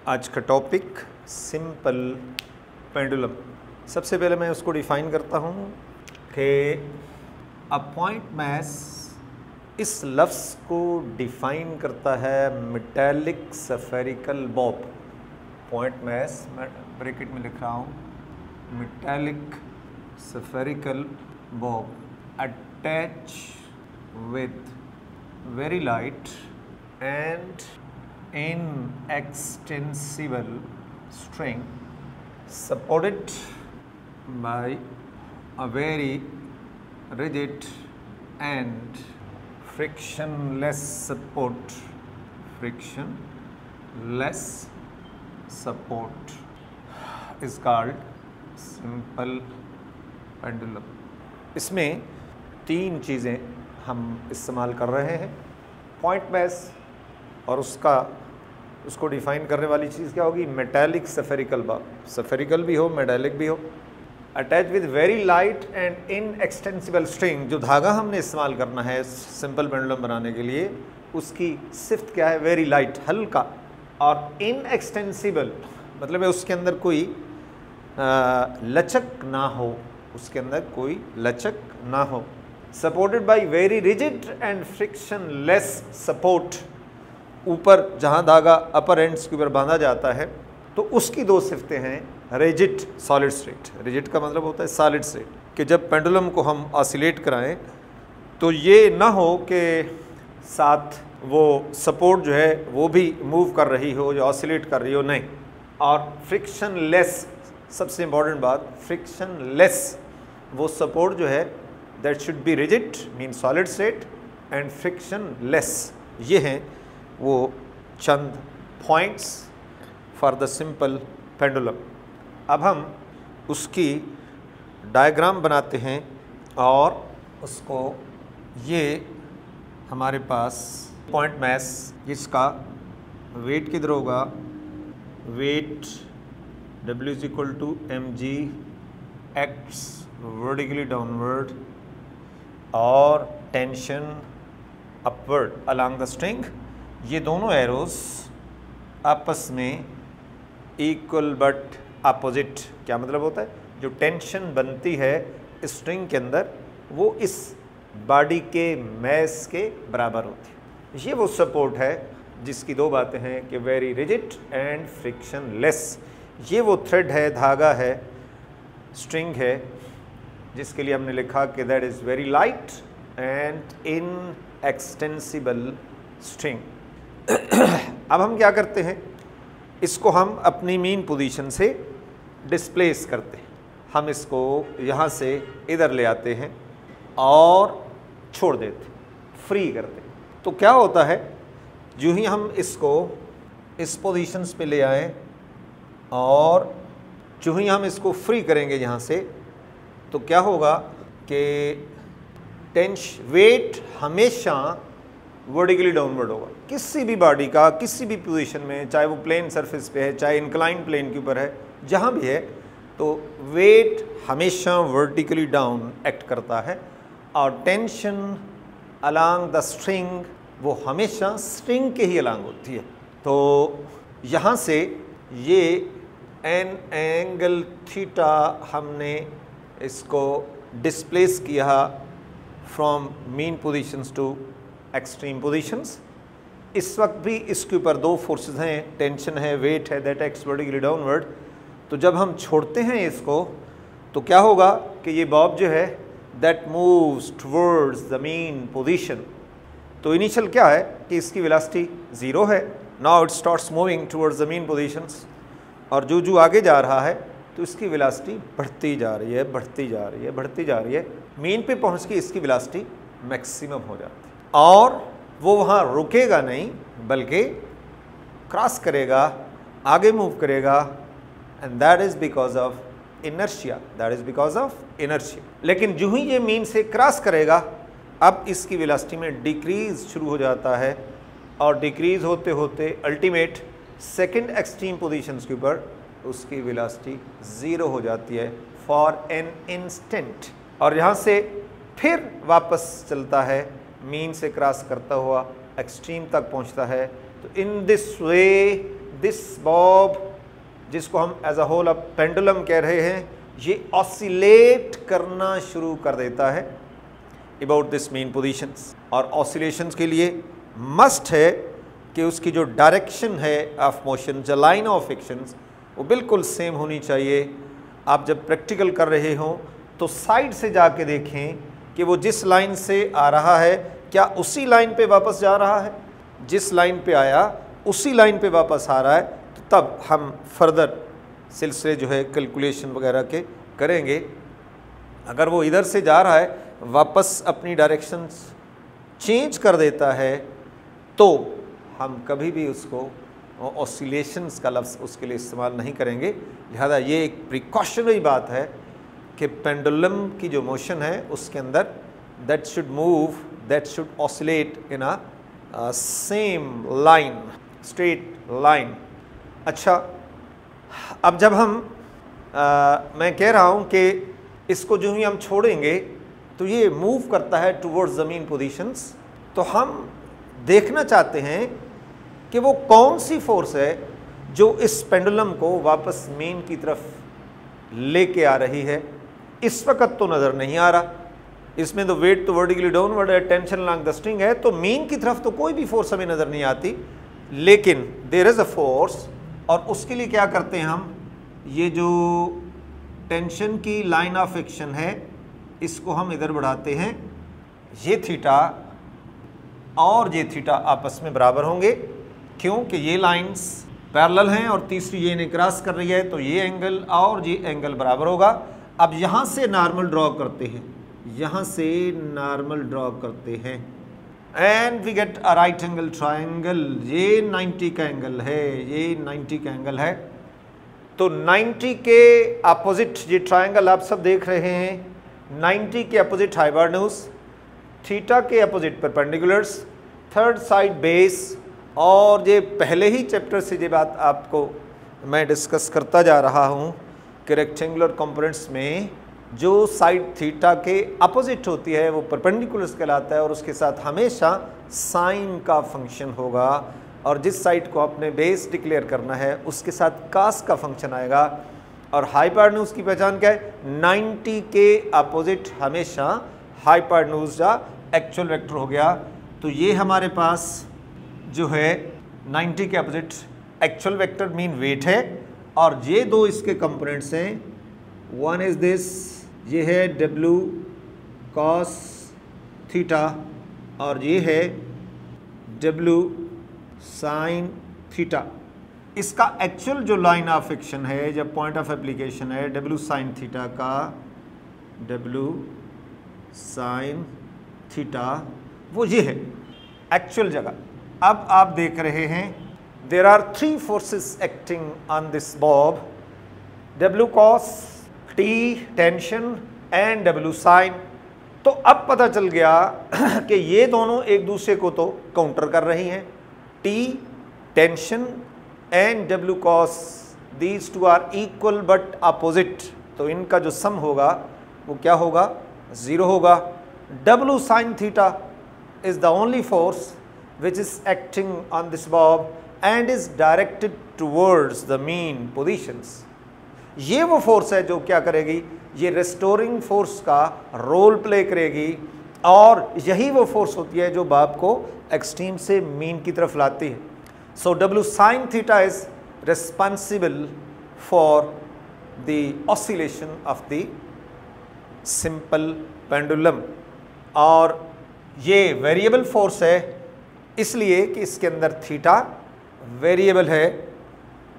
आज का topic simple pendulum. सबसे पहले मैं उसको डिफाइन करता हूँ कि अ पॉइंट मैस इस लफ्ज़ को डिफाइन करता है metallic spherical bob. Point mass मैं ब्रैकेट में लिख रहा हूँ, metallic spherical bob attach with very light and inextensible string supported by a very rigid and frictionless support is called simple pendulum। इसमें तीन चीज़ें हम इस्तेमाल कर रहे हैं। पॉइंट मैस और उसको डिफाइन करने वाली चीज़ क्या होगी? Metallic spherical Bob. स्फेरिकल भी हो, मेटालिक भी हो, attach with very light and inextensible string. जो धागा हमने इस्तेमाल करना है सिंपल पेंडुलम बनाने के लिए, उसकी सिफ्त क्या है? वेरी लाइट, हल्का, और इनएक्सटेंसिबल मतलब है उसके अंदर कोई लचक ना हो, उसके अंदर कोई लचक ना हो। Supported by very rigid and frictionless support. ऊपर जहाँ धागा अपर एंड्स के ऊपर बांधा जाता है तो उसकी दो सिफ्तें हैं, रिजिड, सॉलिड स्टेट। रिजिड का मतलब होता है सॉलिड स्टेट, कि जब पेंडुलम को हम ऑसिलेट कराएं तो ये ना हो कि साथ वो सपोर्ट जो है वो भी मूव कर रही हो, जो ऑसिलेट कर रही हो, नहीं। और फ्रिक्शनलेस, सबसे इम्पॉर्टेंट बात, फ्रिक्शनलेस, वो सपोर्ट जो है that should be rigid means solid state and frictionless। ये हैं वो चंद points for the simple pendulum। अब हम उसकी डायग्राम बनाते हैं और उसको, ये हमारे पास पॉइंट मैस, जिसका वेट किधर होगा? Weight W is equal to mg acts vertically downward और tension upward along the string. ये दोनों एरोस आपस में इक्वल बट अपोजिट। क्या मतलब होता है? जो टेंशन बनती है स्ट्रिंग के अंदर वो इस बॉडी के मैस के बराबर होती है। ये वो सपोर्ट है जिसकी दो बातें हैं कि वेरी रिजिड एंड फ्रिक्शनलेस। ये वो थ्रेड है, धागा है, स्ट्रिंग है, जिसके लिए हमने लिखा कि that is very light and in extensible string. अब हम क्या करते हैं? इसको हम अपनी मीन पोजीशन से डिस्प्लेस करते हैं। हम इसको यहाँ से इधर ले आते हैं और छोड़ देते हैं, फ्री करते हैं। तो क्या होता है, जो ही हम इसको इस पोजीशंस पे ले आएँ और जो ही हम इसको फ्री करेंगे यहाँ से, तो क्या होगा कि वेट हमेशा वर्टिकली डाउनवर्ड होगा। किसी भी बॉडी का किसी भी पोजीशन में, चाहे वो प्लेन सरफेस पे है, चाहे इंक्लाइन प्लेन के ऊपर है, जहाँ भी है, तो वेट हमेशा वर्टिकली डाउन एक्ट करता है और टेंशन अलोंग द स्ट्रिंग वो हमेशा स्ट्रिंग के ही अलोंग होती है। तो यहाँ से ये एन एंगल थीटा हमने इसको डिस्प्लेस किया from mean positions to extreme positions. इस वक्त भी इसके ऊपर दो फोर्सेस हैं, टेंशन है, वेट है, दैट एक्ट्स वर्टिकली डाउनवर्ड। तो जब हम छोड़ते हैं इसको तो क्या होगा कि ये बॉब जो है that moves towards the mean position. तो इनिशियल क्या है कि इसकी वेलोसिटी 0 है। Now it starts moving towards the mean positions, और जो आगे जा रहा है तो इसकी वेलोसिटी बढ़ती जा रही है, बढ़ती जा रही है, बढ़ती जा रही है। मीन पे पहुंच के इसकी वेलोसिटी मैक्सिमम हो जाती है और वो वहाँ रुकेगा नहीं, बल्कि क्रॉस करेगा, आगे मूव करेगा, and that is because of inertia. That is because of inertia. लेकिन जो ही ये मीन से क्रॉस करेगा, अब इसकी वेलोसिटी में डिक्रीज शुरू हो जाता है और डिक्रीज होते होते अल्टीमेट सेकेंड एक्सट्रीम पोजीशंस के ऊपर उसकी वेलोसिटी 0 हो जाती है फॉर एन इंस्टेंट। और यहाँ से फिर वापस चलता है, मीन से क्रॉस करता हुआ एक्सट्रीम तक पहुँचता है। तो इन दिस वे दिस बॉब, जिसको हम एज अ होल अब पेंडुलम कह रहे हैं, ये ऑसिलेट करना शुरू कर देता है अबाउट दिस मीन पोजीशंस। और ऑसिलेशंस के लिए मस्ट है कि उसकी जो डायरेक्शन है ऑफ मोशन, जो लाइन ऑफ एक्शंस, वो बिल्कुल सेम होनी चाहिए। आप जब प्रैक्टिकल कर रहे हों तो साइड से जाके देखें कि वो जिस लाइन से आ रहा है क्या उसी लाइन पे वापस जा रहा है, जिस लाइन पे आया उसी लाइन पे वापस आ रहा है, तो तब हम फर्दर सिलसिले जो है कैलकुलेशन वगैरह के करेंगे। अगर वो इधर से जा रहा है वापस अपनी डायरेक्शन चेंज कर देता है तो हम कभी भी उसको ऑसिलेशंस का लफ्ज़ उसके लिए इस्तेमाल नहीं करेंगे। लिहाजा ये एक प्रिकॉशनरी बात है कि पेंडुलम की जो मोशन है उसके अंदर that should move, that should oscillate in a same line, straight line. अच्छा, अब जब हम मैं कह रहा हूँ कि इसको जो ही हम छोड़ेंगे तो ये मूव करता है टुवर्ड्स ज़मीन पोजीशंस, तो हम देखना चाहते हैं कि वो कौन सी फोर्स है जो इस पेंडुलम को वापस मीन की तरफ लेके आ रही है। इस वक्त तो नज़र नहीं आ रहा, इसमें तो वेट तो वर्टिकली डाउनवर्ड है, टेंशन अलॉन्ग द स्ट्रिंग है, तो मीन की तरफ तो कोई भी फोर्स हमें नज़र नहीं आती। लेकिन देयर इज़ अ फोर्स, और उसके लिए क्या करते हैं हम, ये जो टेंशन की लाइन ऑफ एक्शन है इसको हम इधर बढ़ाते हैं, ये थीटा और ये थीटा आपस में बराबर होंगे, क्योंकि ये लाइंस पैरेलल हैं और तीसरी ये इन्हें क्रॉस कर रही है, तो ये एंगल और ये एंगल बराबर होगा। अब यहाँ से नॉर्मल ड्रॉ करते हैं, यहाँ से नॉर्मल ड्रॉ करते हैं and we get a right angle triangle. ये 90 का एंगल है, ये 90 का एंगल है। तो 90 के अपोजिट ये ट्रायंगल आप सब देख रहे हैं, 90 के अपोजिट हाइपोटेन्यूज, थीटा के opposite perpendiculars, third side base. और ये पहले ही चैप्टर से ये बात आपको मैं डिस्कस करता जा रहा हूँ कि रेक्टेंगुलर कंपोनेंट्स में जो साइड थीटा के अपोजिट होती है वो परपेंडिकुलर्स कहलाता है, और उसके साथ हमेशा साइन का फंक्शन होगा, और जिस साइड को आपने बेस डिक्लेयर करना है उसके साथ कास का फंक्शन आएगा। और हाइपोटेन्यूज की पहचान क्या है, 90 के अपोजिट हमेशा हाइपोटेन्यूज या एक्चुअल वेक्टर हो गया। तो ये हमारे पास जो है 90 के opposite actual vector mean weight है, और ये दो इसके कंपोनेंट्स हैं, वन इज दिस, ये है W cos थीटा, और ये है W sin थीटा। इसका एक्चुअल जो लाइन ऑफ एक्शन है, जब पॉइंट ऑफ एप्लीकेशन है W sin थीटा का, W sin थीटा, वो ये है एक्चुअल जगह। अब आप देख रहे हैं there are 3 forces acting on this bob, W cos, T tension and W sin। तो अब पता चल गया कि ये दोनों एक दूसरे को तो काउंटर कर रही हैं, T tension and W cos, these two are equal but opposite, तो इनका जो सम होगा वो क्या होगा, 0 होगा। W sin theta is the only force which is acting on this bob and is directed towards the mean positions। ये वो फोर्स है जो क्या करेगी, ये रेस्टोरिंग फोर्स का रोल प्ले करेगी, और यही वो फोर्स होती है जो बॉब को एक्सट्रीम से मीन की तरफ लाती है। सो W sin theta is responsible for the oscillation of the simple pendulum, और ये वेरिएबल फोर्स है इसलिए कि इसके अंदर थीटा वेरिएबल है।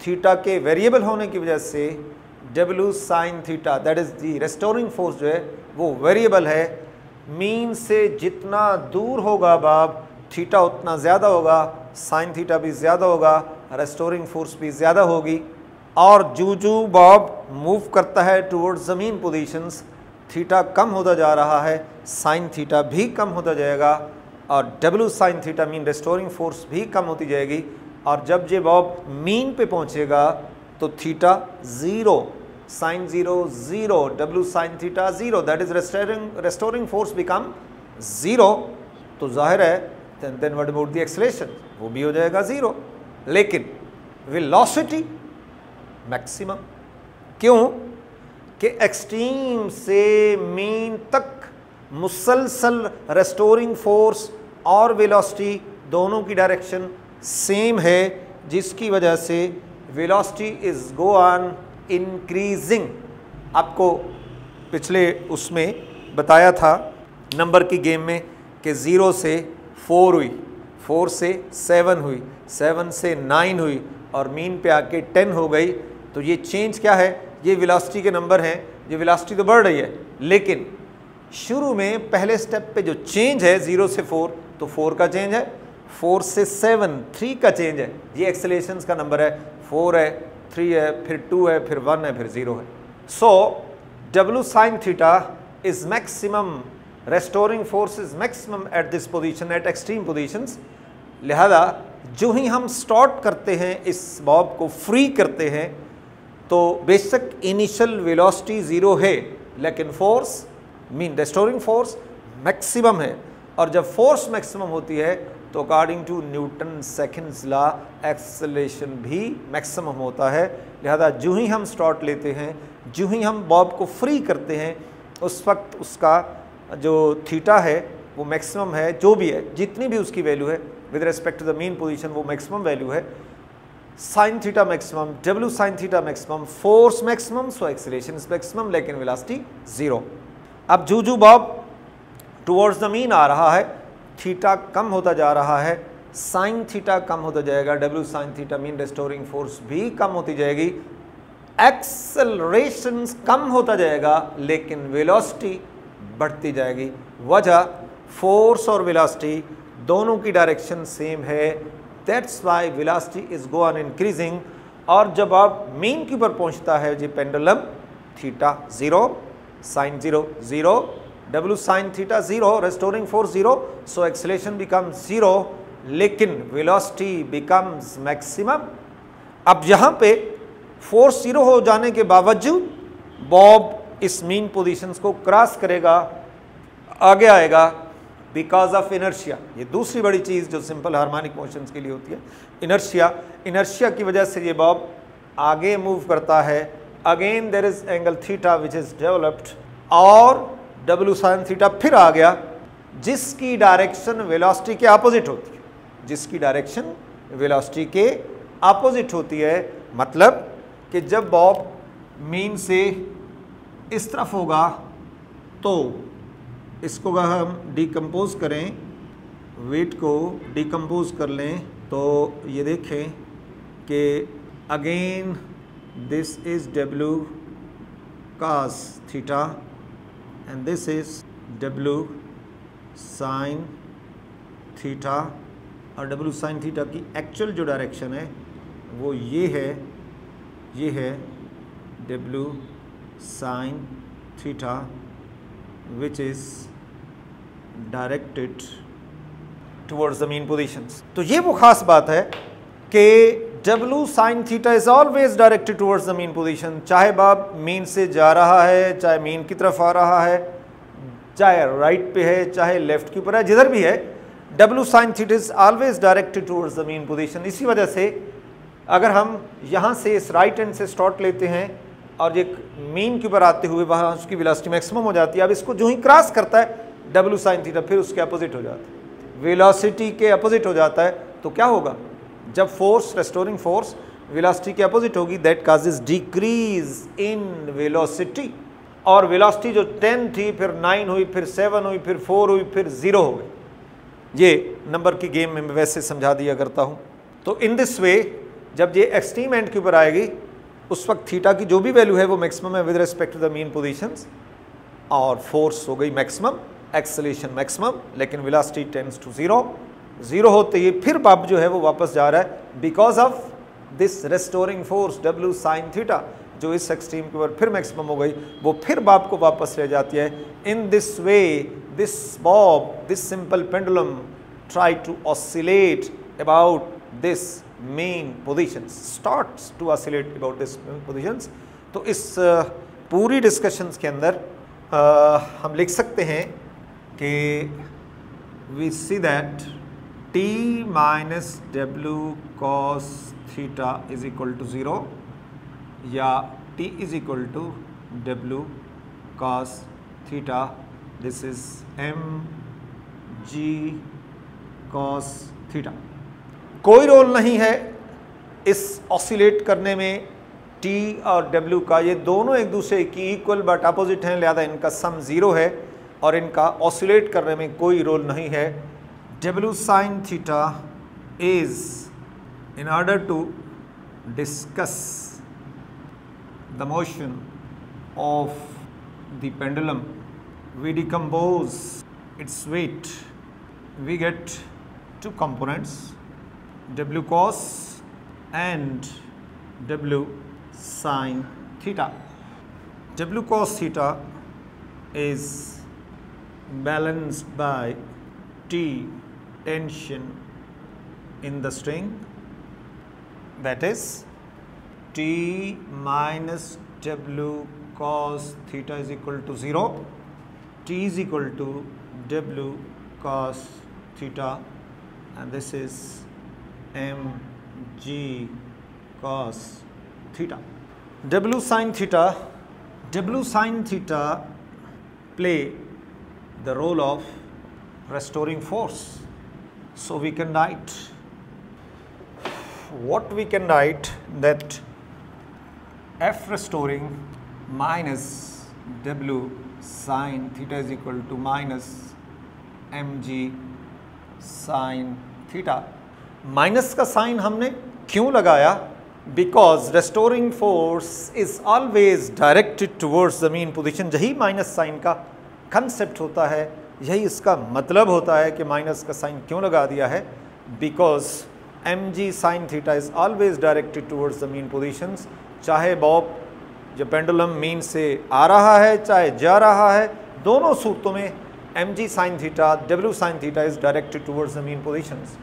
थीटा के वेरिएबल होने की वजह से W sin theta, that is the restoring force जो है वो वेरिएबल है। मीन से जितना दूर होगा बॉब, थीटा उतना ज़्यादा होगा, साइन थीटा भी ज़्यादा होगा, रेस्टोरिंग फोर्स भी ज़्यादा होगी। और जू बॉब मूव करता है टुवर्ड्स ज़मीन पोजीशंस, थीटा कम होता जा रहा है, साइन थीटा भी कम होता जाएगा, और W sin theta mean restoring force भी कम होती जाएगी। और जब ये बॉब मीन पे पहुंचेगा तो theta 0, sine 0 0, W sin theta 0, that is restoring force become 0। तो जाहिर है then what about the acceleration, वो भी हो जाएगा 0। लेकिन वेलोसिटी मैक्सिमम। क्यों कि एक्सट्रीम से मीन तक मुसलसल रेस्टोरिंग फोर्स और वेलोसिटी दोनों की डायरेक्शन सेम है, जिसकी वजह से velocity is go on increasing. आपको पिछले उसमें बताया था नंबर की गेम में कि 0 से 4 हुई, 4 से 7 हुई, 7 से 9 हुई और मीन पे आके 10 हो गई। तो ये चेंज क्या है, ये वेलोसिटी के नंबर हैं, ये वेलोसिटी तो बढ़ रही है, लेकिन शुरू में पहले स्टेप पे जो चेंज है 0 से 4, तो 4 का चेंज है, 4 से 7 3 का चेंज है। ये एक्सेलरेशंस का नंबर है, 4 है, 3 है, फिर 2 है, फिर 1 है, फिर 0 है। सो W sin theta is maximum, restoring force is maximum at this position, eight extreme positions. लिहाजा जो ही हम स्टार्ट करते हैं इस बॉब को फ्री करते हैं, तो बेशक इनिशियल वेलोसिटी 0 है, लेकिन force mean restoring force maximum है। और जब फोर्स मैक्सिमम होती है तो according to Newton second's law acceleration भी मैक्सिमम होता है। लिहाजा जो ही हम स्टार्ट लेते हैं, जो ही हम बॉब को फ्री करते हैं, उस वक्त उसका जो थीटा है वो मैक्सिमम है, जो भी है, जितनी भी उसकी वैल्यू है with respect to the mean position, वो मैक्सिमम वैल्यू है। Sine theta maximum, W sine theta maximum, force maximum, so acceleration is maximum, लेकिन वेलोसिटी 0। अब जू बॉब टुवर्ड्स द मीन आ रहा है, थीटा कम होता जा रहा है, साइन थीटा कम होता जाएगा, W sine theta mean restoring force भी कम होती जाएगी, एक्सेलरेशन कम होता जाएगा, लेकिन वेलोसिटी बढ़ती जाएगी। वजह फोर्स और वेलोसिटी दोनों की डायरेक्शन सेम है, that's why velocity is go on increasing. और जब आप मीन के ऊपर पहुंचता है ये pendulum, theta 0, sine 0 0, W sine theta 0, restoring force 0, so acceleration becomes 0, लेकिन वेलोसिटी बिकम्स मैक्सिमम। अब यहाँ पे फोर्स 0 हो जाने के बावजूद बॉब इस मीन पोजीशंस को क्रॉस करेगा, आगे आएगा, बिकॉज ऑफ इनर्शिया। ये दूसरी बड़ी चीज़ जो सिंपल हार्मोनिक मोशंस के लिए होती है, इनर्शिया। इनर्शिया की वजह से ये बॉब आगे मूव करता है। Again there is angle theta which is developed, और W साइन थीटा फिर आ गया, जिसकी डायरेक्शन वेलोसिटी के अपोजिट होती है, जिसकी डायरेक्शन वेलोसिटी के अपोजिट होती है। मतलब कि जब बॉब मीन से इस तरफ होगा, तो इसको अगर हम डिकम्पोज करें, वेट को डिकम्पोज कर लें, तो ये देखें कि again this is W cos theta and this is W sin theta, और W sin थीटा की एक्चुअल जो डायरेक्शन है वो ये है W sin theta which is directed towards the mean positions। तो ये वो खास बात है कि W sin theta is always directed towards the mean position. चाहे बाब मीन से जा रहा है, चाहे मीन की तरफ आ रहा है, चाहे राइट पे है, चाहे लेफ्ट के ऊपर है, जिधर भी है, W sin theta is always directed towards the mean position. इसी वजह से अगर हम यहाँ से इस राइट एंड से स्टार्ट लेते हैं और एक मीन के ऊपर आते हुए वहाँ उसकी वेलोसिटी मैक्सिमम हो जाती है। अब इसको जो ही क्रॉस करता है W sin थीटा फिर उसके अपोजिट हो जाता है, वेलोसिटी के अपोजिट हो जाता है। तो क्या होगा, जब फोर्स रेस्टोरिंग फोर्स वेलोसिटी के अपोजिट होगी, that causes decrease in velocity. और वेलोसिटी जो 10 थी, फिर 9 हुई, फिर 7 हुई, फिर 4 हुई, फिर 0 हो गई। ये नंबर की गेम में मैं वैसे समझा दिया करता हूँ। तो इन दिस वे जब ये एक्सट्रीम एंड के ऊपर आएगी, उस वक्त थीटा की जो भी वैल्यू है वो मैक्सिमम है with respect to the mean positions, और फोर्स हो गई मैक्सिमम, एक्सेलरेशन मैक्सिमम, लेकिन वेलोसिटी टेंड्स टू 0। 0 होते ही फिर बाप जो है वो वापस जा रहा है, because of this restoring force W sine theta, जो इस एक्सट्रीम के ऊपर फिर मैक्सिमम हो गई, वो फिर बाप को वापस रह जाती है। In this way this bob, this simple pendulum try to oscillate about this mean positions, starts to oscillate about this mean positions. तो इस पूरी डिस्कशंस के अंदर हम लिख सकते हैं कि we see that t minus W cos theta is equal to 0 या t is equal to W cos theta, this is M G cos theta. कोई रोल नहीं है इस ऑसिलेट करने में t और w का, ये दोनों एक दूसरे की इक्वल बट अपोजिट हैं, लिहाजा इनका सम 0 है और इनका ऑसिलेट करने में कोई रोल नहीं है। w sin theta is, in order to discuss the motion of the pendulum, we decompose its weight, we get two components, w cos and w sin theta. W cos theta is balanced by T tension in the string, that is T minus W cos theta is equal to 0, T is equal to W cos theta, and this is mg cos theta. W sin theta play the role of restoring force. So we can write, what we can write, that F restoring minus W sin theta is equal to minus mg sin theta. Minus का sign हमने क्यों लगाया? Because restoring force is always directed towards the mean position. यही minus sign का concept होता है, यही इसका मतलब होता है कि माइनस का साइन क्यों लगा दिया है, because M G sine theta is always directed towards the mean positions. चाहे बॉब जो पेंडुलम मीन से आ रहा है चाहे जा रहा है, दोनों सूत्रों में M G sine theta, W sine theta is directed towards the mean positions.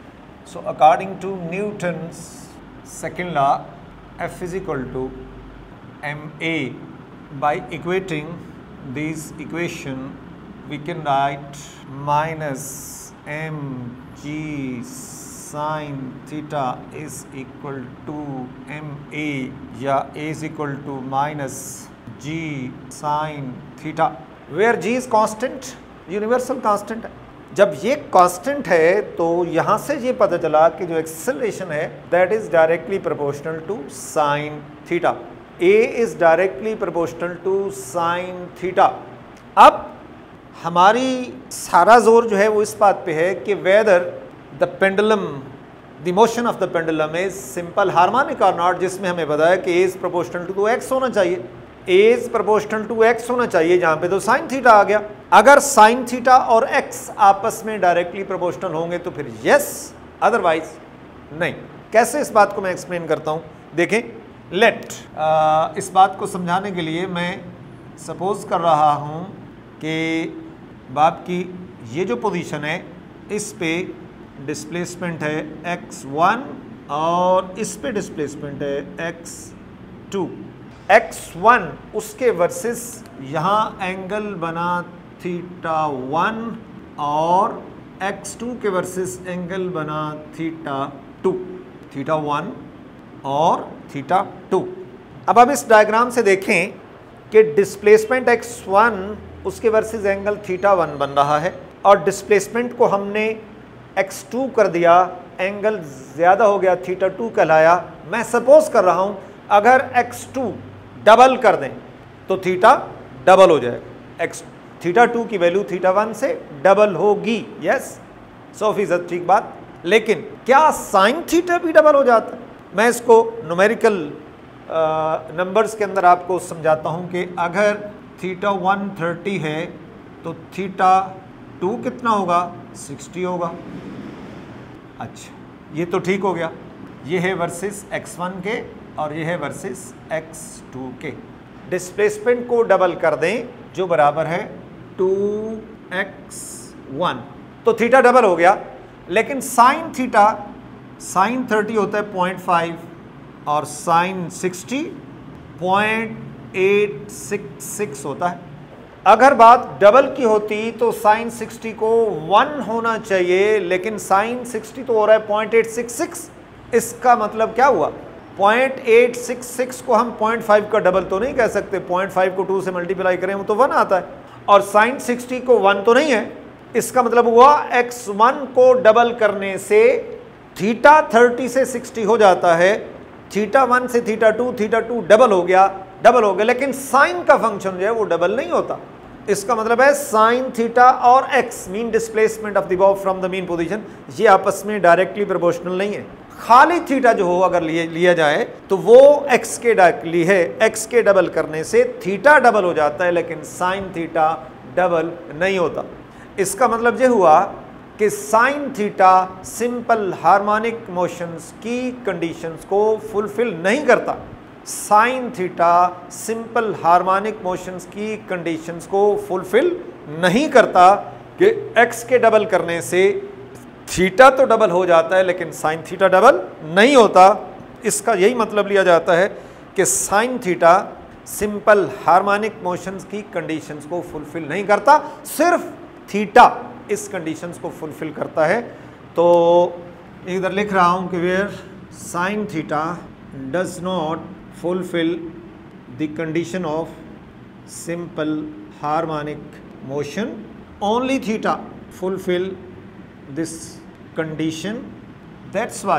So according to Newton's second law, F is equal to ma. By equating these equation, we can write minus mg sin theta is equal to ma, या a is equal to minus g sin theta, where g is constant, universal constant है। जब ये constant है तो यहाँ से ये पता चला कि जो एक्सेलरेशन है that is directly proportional to sine theta, A is directly proportional to sine theta. अब हमारी सारा जोर जो है वो इस बात पे है कि whether the pendulum, the motion of the pendulum is simple harmonic और नॉट, जिसमें हमें बताया कि ए इज प्रोपोर्शनल टू एक्स होना चाहिए, ए इज प्रोपोर्शनल टू एक्स होना चाहिए, जहाँ पे तो साइन थीटा आ गया। अगर साइन थीटा और एक्स आपस में डायरेक्टली प्रोपोर्शनल होंगे तो फिर यस, अदरवाइज नहीं। कैसे इस बात को मैं एक्सप्लेन करता हूँ, देखें। लेट इस बात को समझाने के लिए मैं सपोज कर रहा हूँ कि बाप की ये जो पोजीशन है इस पे डिस्प्लेसमेंट है x1 और इस पे डिस्प्लेसमेंट है x2। x1 उसके वर्सेस यहाँ एंगल बना थीटा 1 और x2 के वर्सेस एंगल बना थीटा 2, थीटा 1 और थीटा 2। अब आप इस डायग्राम से देखें कि डिस्प्लेसमेंट x1 उसके वर्सेस एंगल थीटा 1 बन रहा है और डिस्प्लेसमेंट को हमने x2 कर दिया, एंगल ज़्यादा हो गया, थीटा 2 कहलाया। मैं सपोज कर रहा हूँ अगर x2 डबल कर दें तो थीटा डबल हो जाएगा, थीटा 2 की वैल्यू थीटा 1 से डबल होगी। यस, 100% ठीक बात। लेकिन क्या साइन थीटा भी डबल हो जाता है? मैं इसको न्यूमेरिकल नंबर्स के अंदर आपको समझाता हूँ कि अगर थीटा 130 है तो थीटा 2 कितना होगा? 60 होगा। अच्छा, ये तो ठीक हो गया। ये है वर्सेस x1 के और ये है वर्सेस x2 के। डिस्प्लेसमेंट को डबल कर दें जो बराबर है 2x1, तो थीटा डबल हो गया। लेकिन साइन थीटा, साइन 30 होता है 0.5 और साइन 60 0.866 होता है। अगर बात डबल की होती तो साइन 60 को 1 होना चाहिए, लेकिन साइन 60 तो हो रहा है 0.866। इसका मतलब क्या हुआ, 0.866 को हम 0.5 का डबल तो नहीं कह सकते, 0.5 को 2 से मल्टीप्लाई करें वो तो 1 आता है, और साइन 60 को 1 तो नहीं है। इसका मतलब हुआ x1 को डबल करने से थीटा 30 से 60 हो जाता है, थीटा 1 से थीटा 2 डबल हो गया, लेकिन साइन का फंक्शन जो है वो डबल नहीं होता। इसका मतलब है साइन थीटा और x mean displacement of the Bob from the mean position, ये आपस में डायरेक्टली प्रोपोर्शनल नहीं है। खाली थीटा जो हो अगर लिया जाए तो वो x के डायरेक्टली है, x के डबल करने से थीटा डबल हो जाता है, लेकिन साइन थीटा डबल नहीं होता। इसका मतलब ये हुआ कि sine theta simple harmonic motions की कंडीशंस को फुलफिल नहीं करता। Sine theta simple harmonic motions की कंडीशंस को फुलफिल नहीं करता कि x के डबल करने से थीटा तो डबल हो जाता है लेकिन साइन थीटा डबल नहीं होता। इसका यही मतलब लिया जाता है कि sine theta simple harmonic motions की कंडीशंस को फुलफिल नहीं करता, सिर्फ थीटा इस कंडीशंस को फुलफिल करता है। तो इधर लिख रहा हूं कि where sine theta does not fulfill the condition of simple harmonic motion, only theta fulfill this condition. That's why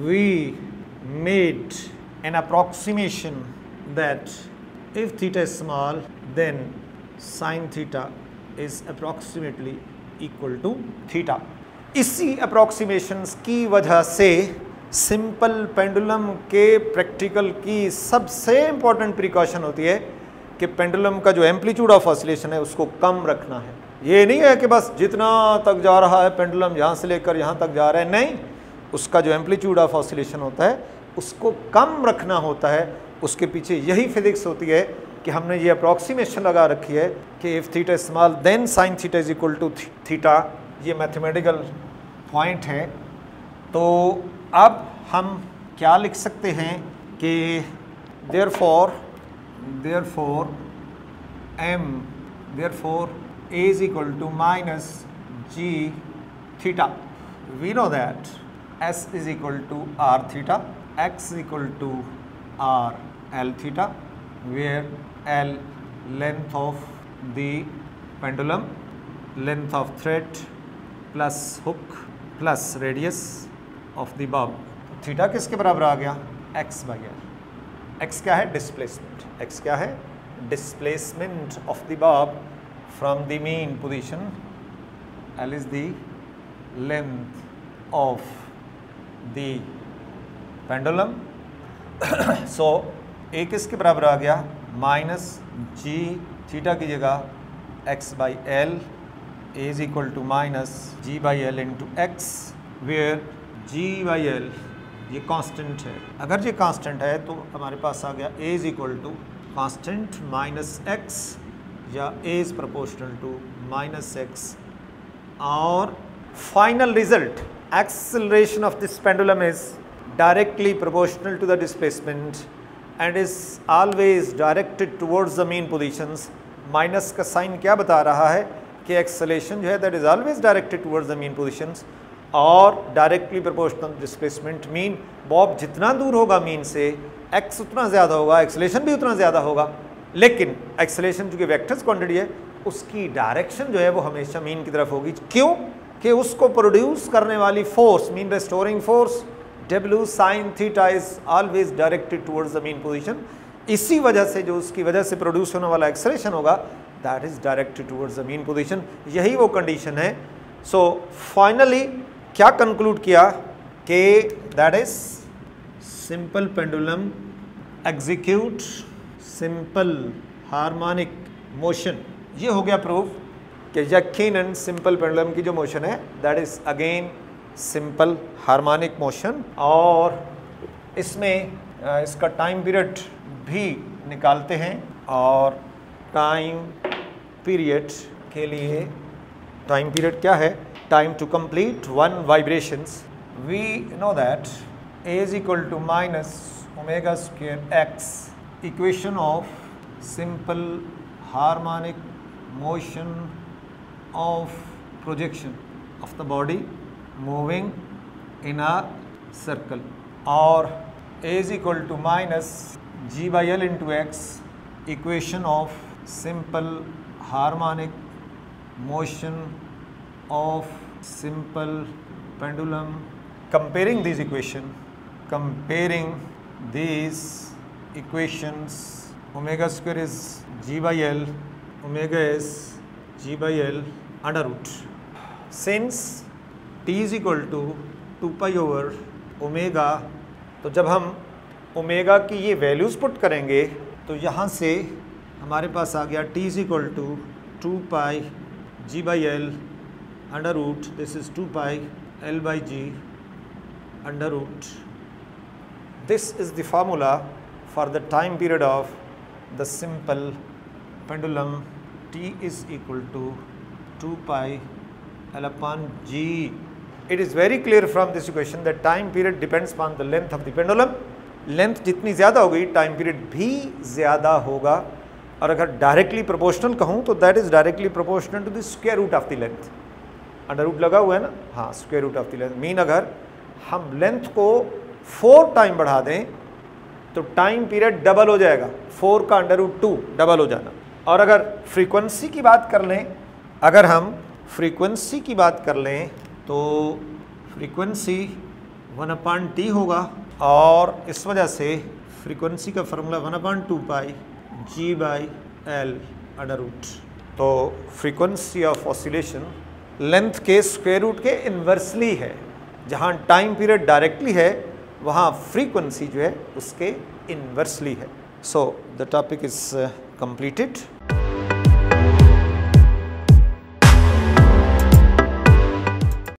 we made an approximation that if theta is small then sin theta is approximately equal to theta. इसी approximations की वजह से simple pendulum के practical की सबसे important precaution होती है कि पेंडुलम का जो एम्पलीट्यूड ऑफ ऑसिलेशन है उसको कम रखना है। ये नहीं है कि बस जितना तक जा रहा है पेंडुलम यहाँ से लेकर यहाँ तक जा रहा है, नहीं, उसका जो एम्पलीट्यूड ऑफ ऑसिलेशन होता है उसको कम रखना होता है। उसके पीछे यही फिजिक्स होती है कि हमने ये अप्रॉक्सीमेशन लगा रखी है कि if theta small then sine theta is equal to theta, ये मैथमेटिकल पॉइंट है। तो अब हम क्या लिख सकते हैं कि therefore A is equal to minus g theta. We know that S is equal to r theta, x is equal to r l theta, where l length of the pendulum, length of thread plus hook plus radius of the Bob. Theta किसके बराबर आ गया, x by L. x क्या है, displacement. x क्या है, displacement of the Bob from the mean position. l is the length of the pendulum. So a किसके बराबर आ गया, माइनस जी थीटा की जगह x by L, a is equal to minus G by L into X, where g by L ये constant है। अगर ये constant है तो हमारे पास आ गया a is equal to constant minus x, या a is proportional to minus x, और final result acceleration of this pendulum is directly proportional to the displacement and is always directed towards the mean positions. Minus का sign क्या बता रहा है कि acceleration जो है that is always directed towards the mean positions, और directly proportional displacement mean bob जितना दूर होगा मीन से x उतना ज़्यादा होगा, एक्सेलेरेशन भी उतना ज़्यादा होगा, लेकिन एक्सेलेरेशन चूँकि वेक्टर्स क्वांटिटी है उसकी डायरेक्शन जो है वो हमेशा मीन की तरफ होगी। क्यों कि उसको प्रोड्यूस करने वाली force mean restoring force W sine theta is always directed towards the mean position. इसी वजह से जो उसकी वजह से प्रोड्यूस होने वाला एक्सेलेरेशन होगा that is directed towards the mean position. यही वो कंडीशन है। सो फाइनली क्या कंक्लूड किया कि that is simple pendulum execute simple harmonic motion. ये हो गया प्रूफ कि यकीनन सिंपल पेंडुलम की जो मोशन है that is again simple harmonic motion, और इसमें इसका टाइम पीरियड भी निकालते हैं, और टाइम पीरियड के लिए टाइम पीरियड क्या है, time to complete one vibrations. We know that A is equal to minus omega square x, equation of simple harmonic motion of projection of the body moving in a circle, or A is equal to minus g by L into x, equation of simple harmonic motion of simple pendulum. Comparing these equations, omega square is g by L, omega is g by L under root. Since t is equal to 2 pi over omega, तो जब हम omega की ये values put करेंगे तो यहाँ से हमारे पास आ गया t is equal to 2 pi g by L under root, this is 2 pi l by g under root. This is the formula for the time period of the simple pendulum. t is equal to 2 pi l upon g. It is very clear from this equation that time period depends upon the length of the pendulum. Length जितनी ज़्यादा होगी time period भी ज़्यादा होगा. और अगर directly proportional कहूँ तो that is directly proportional to the square root of the length. Under root लगा हुआ है ना, हाँ, square root of the length. Mean अगर हम लेंथ को 4 टाइम बढ़ा दें तो टाइम पीरियड डबल हो जाएगा. 4 का अंडर रूट 2 डबल हो जाना. और अगर फ्रीक्वेंसी की बात कर लें, अगर हम फ्रीक्वेंसी की बात कर लें तो फ्रीक्वेंसी 1/t होगा. और इस वजह से फ्रीक्वेंसी का formula 1/2 pi g by L under root. तो फ्रीक्वेंसी ऑफ ऑसिलेशन लेंथ के स्क्वायर रूट के इन्वर्सली है. जहाँ टाइम पीरियड डायरेक्टली है वहाँ फ्रीक्वेंसी जो है उसके इन्वर्सली है. So the topic is completed.